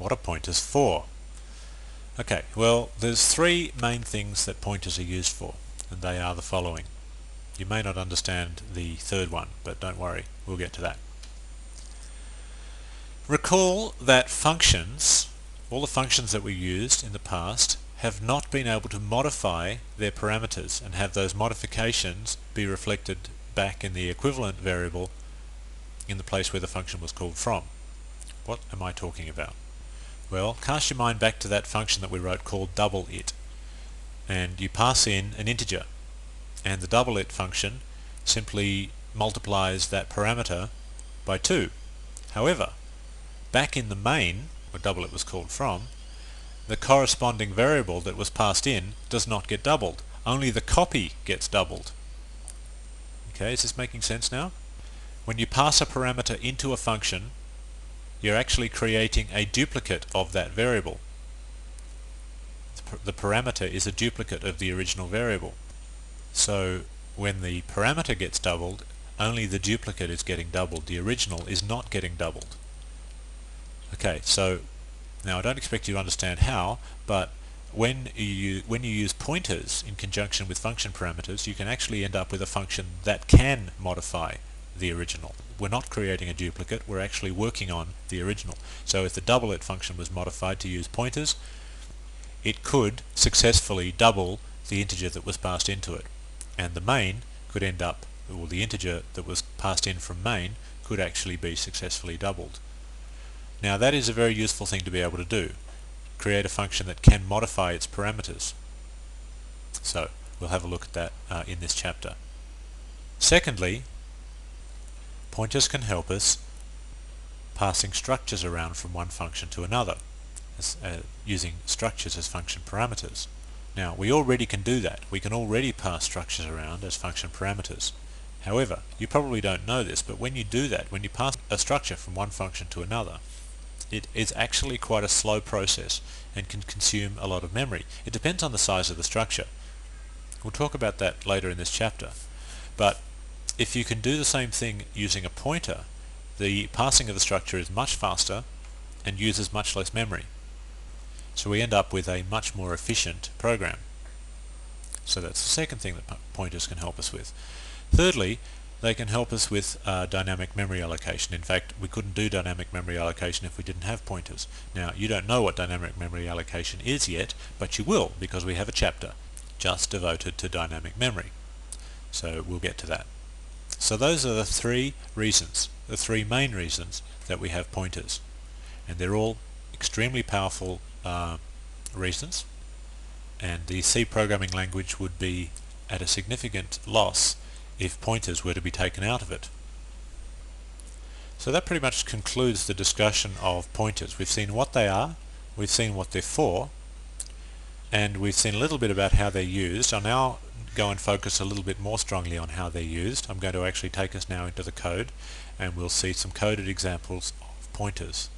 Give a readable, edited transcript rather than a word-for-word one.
What are pointers for? Okay, well, there's three main things that pointers are used for, and they are the following. You may not understand the third one, but don't worry, we'll get to that. Recall that functions, all the functions that we used in the past, have not been able to modify their parameters and have those modifications be reflected back in the equivalent variable in the place where the function was called from. What am I talking about? Well, cast your mind back to that function that we wrote called double it, and you pass in an integer, and the double it function simply multiplies that parameter by 2. However, back in the main, where double it was called from, the corresponding variable that was passed in does not get doubled. Only the copy gets doubled. Okay, is this making sense now? When you pass a parameter into a function, you're actually creating a duplicate of that variable. The parameter is a duplicate of the original variable. So when the parameter gets doubled, only the duplicate is getting doubled. The original is not getting doubled. Okay, so now I don't expect you to understand how, but when you use pointers in conjunction with function parameters, you can actually end up with a function that can modify the original. We're not creating a duplicate, we're actually working on the original. So if the double it function was modified to use pointers, it could successfully double the integer that was passed into it. And the main could end up, or the integer that was passed in from main could actually be successfully doubled. Now that is a very useful thing to be able to do. Create a function that can modify its parameters. So we'll have a look at that in this chapter. Secondly, pointers can help us passing structures around from one function to another, using structures as function parameters. Now we already can do that. We can already pass structures around as function parameters. However, you probably don't know this, but when you do that, when you pass a structure from one function to another, it is actually quite a slow process and can consume a lot of memory. It depends on the size of the structure. We'll talk about that later in this chapter. But if you can do the same thing using a pointer, the passing of the structure is much faster and uses much less memory. So we end up with a much more efficient program. So that's the second thing that pointers can help us with. Thirdly, they can help us with dynamic memory allocation. In fact, we couldn't do dynamic memory allocation if we didn't have pointers. Now, you don't know what dynamic memory allocation is yet, but you will, because we have a chapter just devoted to dynamic memory. So we'll get to that. So those are the three reasons, the three main reasons that we have pointers. And they're all extremely powerful reasons. And the C programming language would be at a significant loss if pointers were to be taken out of it. So that pretty much concludes the discussion of pointers. We've seen what they are, we've seen what they're for, and we've seen a little bit about how they're used. I'll now go and focus a little bit more strongly on how they're used. I'm going to actually take us now into the code, and we'll see some coded examples of pointers.